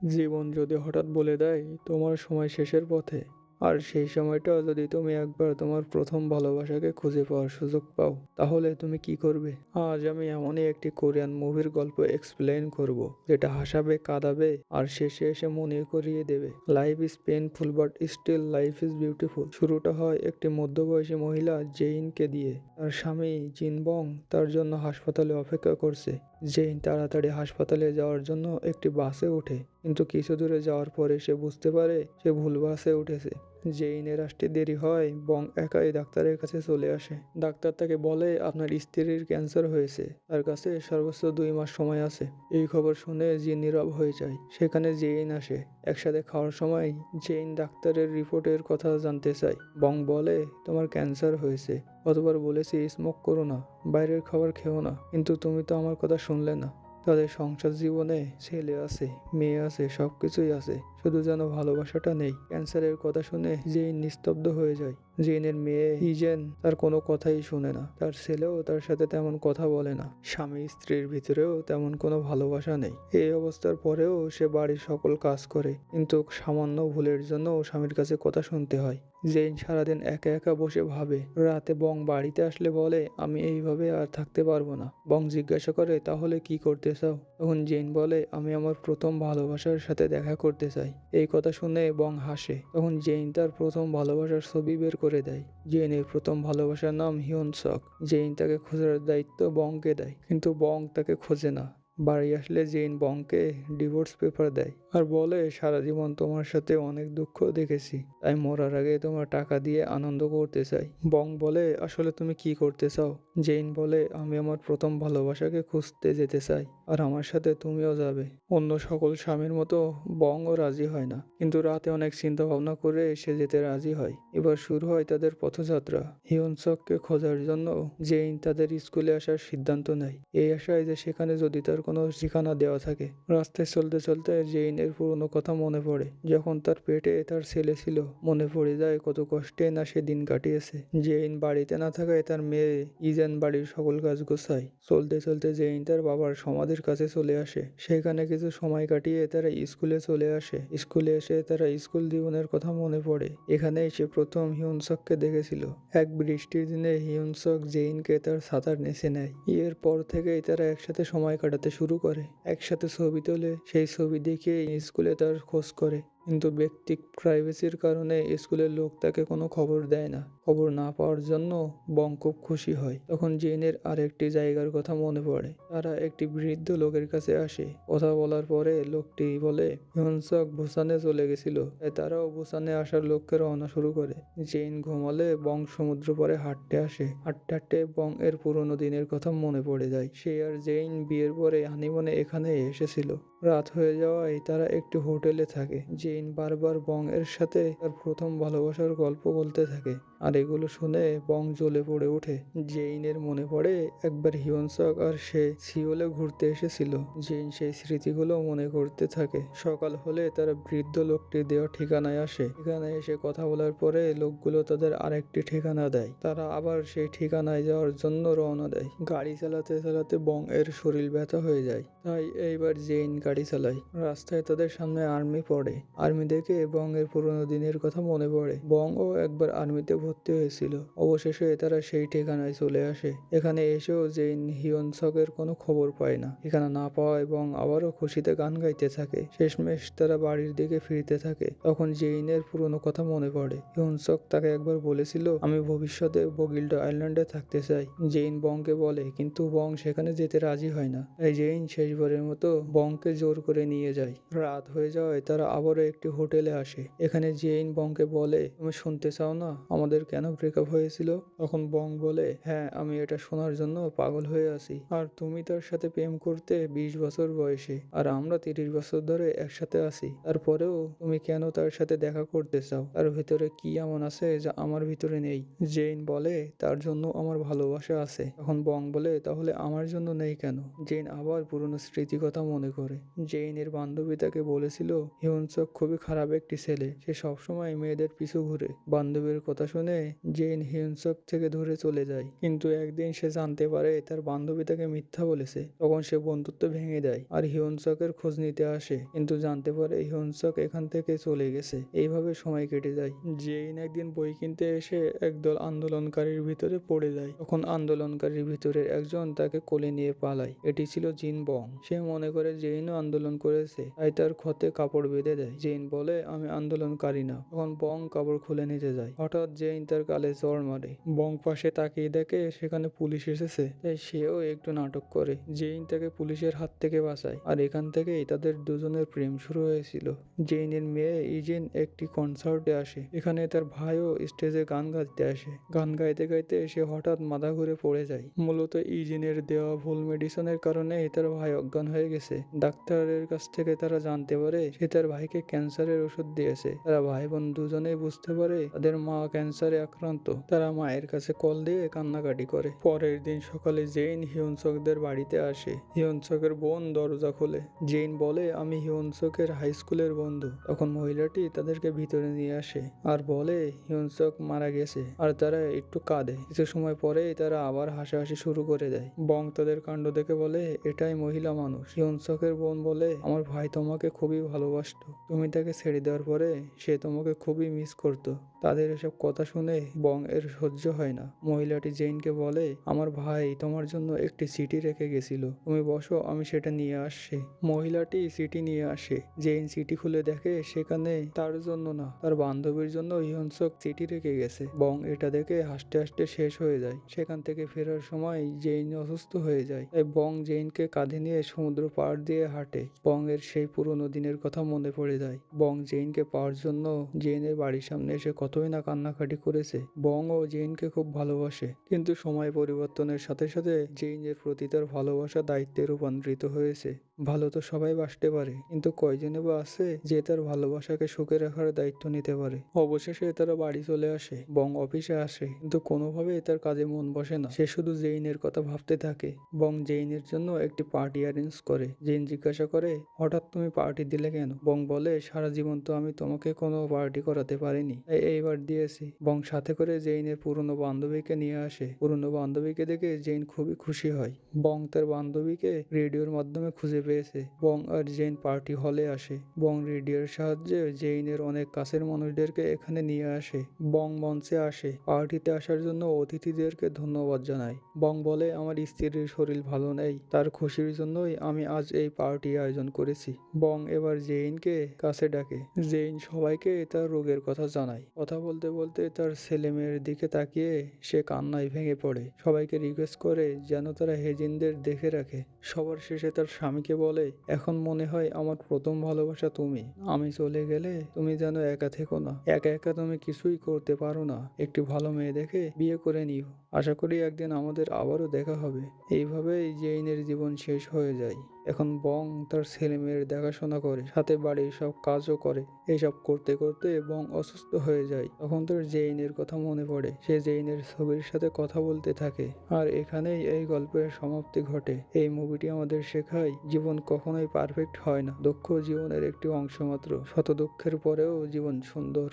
জীবন যদি হঠাৎ বলে দেয় তোমার সময় শেষের পথে, আর সেই সময়টা যদি তুমি একবার তোমার প্রথম ভালোবাসাকে খুঁজে পাওয়ার সুযোগ পাও, তাহলে তুমি কি করবে? আজ আমি এমনই একটি কোরিয়ান মুভির গল্প এক্সপ্লেইন করব, যেটা হাসাবে, কাঁদাবে, আর শেষে এসে মনে করিয়ে দেবে life is painful but still life is beautiful. শুরুটা হয় একটি মধ্যবয়সী মহিলা জেইনকে দিয়ে। তার স্বামী জিনবং তার জন্য হাসপাতালে অপেক্ষা করছে। জেইন তাড়াতাড়ি হাসপাতালে যাওয়ার জন্য একটি বাসে ওঠে, কিন্তু কিছু দূরে যাওয়ার পরে সে বুঝতে পারে সে ভুল বাসে উঠেছে। জেইনের আসতে দেরি হয়, বং একাই ডাক্তারের কাছে চলে আসে। ডাক্তার তাকে বলে আপনার স্ত্রীর ক্যান্সার হয়েছে, তার কাছে সর্বোচ্চ 2 মাস সময় আছে। এই খবর শুনে জিন নীরব হয়ে যায়। সেখানে জেইন আসে। একসাথে খাওয়ার সময় জেইন ডাক্তারের রিপোর্টের কথা জানতে চায়। বং বলে তোমার ক্যান্সার হয়েছে, কতবার বলেছি স্মোক করো না, বাইরের খাবার খেও না, কিন্তু তুমি তো আমার কথা শুনলে না। তাদের সংসার জীবনে ছেলে আছে, মেয়ে আছে, সবকিছুই আছে, শুধু যেন ভালোবাসাটা নেই। ক্যান্সারের কথা শুনে জেইন নিস্তব্ধ হয়ে যায়। জেইনের মেয়ে ইজেন তার কোনো কথাই শুনে না। তার ছেলেও তার সাথে তেমন কথা বলে না। স্বামী স্ত্রীর ভিতরেও তেমন কোনো ভালোবাসা নেই। এই অবস্থার পরেও সে বাড়ির সকল কাজ করে, কিন্তু সামান্য ভুলের জন্য স্বামীর কাছে কথা শুনতে হয়। জেইন সারাদিন একা একা বসে ভাবে। রাতে বং বাড়িতে আসলে বলে আমি এইভাবে আর থাকতে পারবো না। বং জিজ্ঞাসা করে তাহলে কি করতে চাও? তখন জেইন বলে আমি আমার প্রথম ভালোবাসার সাথে দেখা করতে চাই। এই কথা শুনে বং হাসে। তখন জেইন তার প্রথম ভালোবাসার ছবি বের করে দেয়। জেইনের প্রথম ভালোবাসার নাম হিয়ন সক। জেইন তাকে খোঁজার দায়িত্ব বংকে দেয়, কিন্তু বং তাকে খোঁজে না। বাড়ি আসলে জেইন বংকে ডিভোর্স পেপার দেয় আর বলে সারা জীবন তোমার সাথে অনেক দুঃখ দেখেছি, তাই মরার আগে তোমার টাকা দিয়ে আনন্দ করতে চাই। বং বলে আসলে তুমি কি করতে চাও? জেইন বলে আমি আমার প্রথম ভালোবাসাকে খুঁজতে যেতে চাই, আর আমার সাথে তুমিও যাবে। অন্য সকল স্বামীর মতো বংও রাজি হয় না, কিন্তু রাতে অনেক চিন্তা ভাবনা করে সে যেতে রাজি হয়। এবার শুরু হয় তাদের পথযাত্রা। হিয়নসককে খোঁজার জন্য জেইন তাদের স্কুলে আসার সিদ্ধান্ত নেয়, এই আশায় যে সেখানে যদি তার কোনো ঠিকানা দেওয়া থাকে। রাস্তায় চলতে চলতে জেইনের পুরনো কথা মনে পড়ে, যখন তার পেটে তার ছেলে ছিল। মনে পড়ে যায় কত কষ্টে না সে দিন কাটিয়েছে। জেইন বাড়িতে না থাকায় তার মেয়ে ইজেন বাড়ির সকল কাজ গোছায়। চলতে চলতে জেইন তার বাবার সমাধির কাছে চলে আসে। সেখানে কিছু সময় কাটিয়ে তারা স্কুলে চলে আসে। স্কুলে এসে তারা স্কুল জীবনের কথা মনে পড়ে। এখানেই সে প্রথম হিয়নসককে দেখেছিল। এক বৃষ্টির দিনে হিয়নসক জেইনকে তার ছাতার নিচে নেয়। এর পর থেকেই তারা একসাথে সময় কাটাতে শুরু করে। একসাথে ছবি তোলে, সেই ছবি দেখে স্কুলে তার খোঁজ করে। কিন্তু ব্যক্তিক প্রাইভেসির কারণে স্কুলের লোক তাকে কোনো খবর দেয় না। খবর না পাওয়ার জন্য বং খুব খুশি হয়। তখন জেনের আরেকটি জায়গার কথা মনে পড়ে। তারা একটি বৃদ্ধ লোকের কাছে আসে। কথা বলার পরে লোকটি বলে হিয়নসক বুসানে চলে গেছিল, তাই তারাও বুসানে আসার লক্ষ্যে রওনা শুরু করে। জেইন ঘুমালে বং সমুদ্র পাড়ে হাঁটতে আসে। হাঁটতে হাঁটতে বং এর পুরোনো দিনের কথা মনে পড়ে যায়। সে আর জেইন বিয়ের পরে হানিমুনে এখানে এসেছিল। রাত হয়ে যাওয়ায় তারা একটি হোটেলে থাকে। জেইন বারবার বং এর সাথে তার প্রথম ভালোবাসার গল্প বলতে থাকে, আর এগুলো শুনে বং জ্বলে পড়ে ওঠে। জেইনের মনে পড়ে একবার হিয়নসক আর সে সিওলে ঘুরতে এসেছিল। জেইন সেই স্মৃতিগুলো মনে করতে থাকে। সকাল হলে তারা বৃদ্ধ লোকটি দেওয়া ঠিকানায় আসে। ঠিকানায় এসে কথা বলার পরে লোকগুলো তাদের আরেকটি ঠিকানা দেয়। তারা আবার সেই ঠিকানায় যাওয়ার জন্য রওনা দেয়। গাড়ি চালাতে চালাতে বং এর শরীর ব্যথা হয়ে যায়, তাই এইবার জেইন গাড়ি চালায়। রাস্তায় তাদের সামনে আর্মি পড়ে। আর্মি দেখে বং এর পুরোনো দিনের কথা মনে পড়ে। বং ও একবার আর্মিতে ভর্তি হয়েছিল। অবশেষে তারা সেই ঠিকানায় চলে আসে। এখানে এসেও জেইন হিয়নসকের কোনো খবর পায় না। ঠিকানা না পাওয়ায় বং আবারও খুশিতে গান গাইতে থাকে। শেষমেশ তারা বাড়ির দিকে ফিরতে থাকে। তখন জেইনের পুরোনো কথা মনে পড়ে। হিয়নসক তাকে একবার বলেছিল আমি ভবিষ্যতে বগিল্ড আইল্যান্ডে থাকতে চাই। জেইন বংকে বলে, কিন্তু বং সেখানে যেতে রাজি হয় না। তাই জেইন শেষবারের মতো বংকে জোর করে নিয়ে যায়। রাত হয়ে যাওয়ায় তারা আবারও একটি হোটেলে আসে। এখানে জেইন বংকে বলে তুমি শুনতে চাও না আমাদের কেন ব্রেকআপ হয়েছিল? তখন বং বলে হ্যাঁ, আমি এটা শোনার জন্য পাগল হয়ে আছি। আর তুমি তার সাথে প্রেম করতে 20 বছর বয়সে, আর আমরা 30 বছর ধরে একসাথে আছি। তারপরেও তুমি কেন তার সাথে দেখা করতে চাও? তার ভিতরে কি এমন আছে যা আমার ভিতরে নেই? জেইন বলে তার জন্য আমার ভালোবাসা আছে। তখন বং বলে তাহলে আমার জন্য নেই কেন? জেইন আবার পুরনো স্মৃতি কথা মনে করে। জেইনের বান্ধবী তাকে বলেছিল হিয়নসক খুবই খারাপ একটি ছেলে, সে সবসময় মেয়েদের পিছু ঘুরে। বান্ধবীর কথা শুনে কারণে জেইন হিউনসক থেকে দূরে চলে যায়। কিন্তু একদিন সে জানতে পারে তার বান্ধবী তাকে মিথ্যা বলেছে। তখন সে বন্ধুত্ব ভেঙে দেয় আর হিউনসকের খোঁজ নিতে আসে, কিন্তু জানতে পারে হিউনসক এখান থেকে চলে গেছে। এইভাবে সময় কেটে যায়। জেইন একদিন বই কিনতে এসে একদল আন্দোলনকারীর ভিতরে পড়ে যায়। তখন আন্দোলনকারীর ভিতরে একজন তাকে কোলে নিয়ে পালায়। এটি ছিল জিন বং। সে মনে করে জেইনও আন্দোলন করেছে, তাই তার ক্ষতে কাপড় বেঁধে দেয়। জেইন বলে, আমি আন্দোলনকারী না। তখন বং কাপড় খুলে নিতে যায়। হঠাৎ জেইন তার গালে চড় মারে। বং পাশে তাকিয়ে দেখে সেখানে পুলিশ এসেছে, তাই সেও একটু নাটক করে। জেইন তাকে পুলিশের হাত থেকে বাঁচায়, আর এখান থেকেই তাদের দুজনের প্রেম শুরু হয়েছিল। জেইনের মেয়ে ইজিন একটি কনসার্টে আসে। এখানে তার ভাইও স্টেজে গান গাইতে আসে। গান গাইতে গাইতে সে হঠাৎ মাথা ঘুরে পড়ে যায়। মূলত ইজিনের দেওয়া ভুল মেডিসিনের কারণে তার ভাই অজ্ঞান হয়ে গেছে। ডাক্তারের কাছ থেকে তারা জানতে পারে সে তার ভাইকে ক্যান্সারের ওষুধ দিয়েছে। তারা ভাই বোন দুজনেই বুঝতে পারে তাদের মা ক্যান্সারে আক্রান্ত। তারা মায়ের কাছে কল দিয়ে কান্নাকাটি করে। পরের দিন সকালে জেইন হিউনসকদের বাড়িতে আসে। হিউনসকের বোন দরজা খোলে। জেইন বলে, আমি হিউনসকের হাই স্কুলের বন্ধু। তখন মহিলাটি তাদেরকে ভিতরে নিয়ে আসে আর বলে হিউনসক মারা গেছে, আর তারা একটু কাঁদে। কিছু সময় পরে তারা আবার হাসাহাসি শুরু করে দেয়। বং তাদের কাণ্ড দেখে বলে, এটাই মহিলা মানুষ। হিউনসকের বোন বলে, আমার ভাই তোমাকে খুবই ভালোবাসতো। তুমি তাকে ছেড়ে দেওয়ার পরে সে তোমাকে খুবই মিস করতো। তাদের এসব কথা শুনে বং এর সহ্য হয় না। মহিলাটি জেইনকে বলে, আমার ভাই তোমার জন্য একটি চিঠি রেখে গেছিল, তুমি বসো, আমি সেটা নিয়ে আসছি। মহিলাটি চিঠি নিয়ে আসে। জেইন চিঠি খুলে দেখে সেখানে তার জন্য না, তার বান্ধবীর জন্য হিউনসক চিঠি রেখে গেছে। বং এটা দেখে হাসতে হাসতে শেষ হয়ে যায়। সেখান থেকে ফেরার সময় জেইন অসুস্থ হয়ে যায়, তাই বং জেইনকে কাঁধে নিয়ে সমুদ্র পাড় দিয়ে হাঁটে। বং এর সেই পুরনো দিনের কথা মনে পড়ে যায়। বং জেইনকে পাওয়ার জন্য জেইনের বাড়ির সামনে এসে কতই না কান্নাকাটি করেছে। বং ও জেইনকে খুব ভালোবাসে, কিন্তু সময় পরিবর্তনের সাথে সাথে জেইনের প্রতি তার ভালোবাসা দায়িত্বে রূপান্তরিত হয়েছে। ভালো তো সবাই বাসতে পারে, কিন্তু কয়জনে বা আছে যে তার ভালোবাসাকে সুখে রাখার দায়িত্ব নিতে পারে। অবশেষে তারা বাড়ি চলে আসে। বং অফিসে আসে, কিন্তু কোনোভাবেই তার কাজে মন বসে না। সে শুধু জেইনের কথা ভাবতে থাকে। বং জেইনের জন্য একটি পার্টি অ্যারেঞ্জ করে। জেইন জিজ্ঞাসা করে, হঠাৎ তুমি পার্টি দিলে কেন? বং বলে, সারা জীবন তো আমি তোমাকে কোনো পার্টি করাতে পারিনি, তাই এইবার দিয়েছি। বং সাথে করে জেইনের পুরনো বান্ধবীকে নিয়ে আসে। পুরনো বান্ধবীকে দেখে জেইন খুবই খুশি হয়। বং তার বান্ধবীকে রেডিওর মাধ্যমে খুঁজে পেয়েছে। বং আর জেইন পার্টি হলে আসে। বং রেডিওর সাহায্যে জেইনের অনেক কাছের মানুষদেরকে এখানে নিয়ে আসে। বং মঞ্চে আসে, পার্টিতে আসার জন্য অতিথিদেরকে ধন্যবাদ জানায়। বং বলে, আমার স্ত্রীর শরীর ভালো নেই, তার খুশির জন্যই আমি আজ এই পার্টি আয়োজন করেছি। বং এবার জেইনকে কাছে ডাকে। জেইন সবাইকে তার রোগের কথা জানায়। কথা বলতে বলতে তার ছেলে মেয়ের দিকে তাকিয়ে সে কান্নায় ভেঙে পড়ে। সবাইকে রিকোয়েস্ট করে যেন তারা হেজিনদের দেখে রাখে। সবার শেষে তার স্বামীকে বলে, এখন মনে হয় আমার প্রথম ভালোবাসা তুমি। আমি চলে গেলে তুমি যেন একা থেকো না। একা একা তুমি কিছুই করতে পারো না। একটি ভালো মেয়ে দেখে বিয়ে করে নিও। আশা করি একদিন আমাদের আবারও দেখা হবে। এইভাবেই জেইনের জীবন শেষ হয়ে যায়। এখন বং তার ছেলে মেয়ের দেখাশোনা করে, সাথে বাড়ির সব কাজও করে। এইসব করতে করতে বং অসুস্থ হয়ে যায়। তখন তার জেইনের কথা মনে পড়ে। সে জেইনের ছবির সাথে কথা বলতে থাকে। আর এখানেই এই গল্পের সমাপ্তি ঘটে। এই মুভিটি আমাদের শেখায়, জীবন কখনোই পারফেক্ট হয় না। দুঃখ জীবনের একটি অংশ মাত্র। শত দুঃখের পরেও জীবন সুন্দর।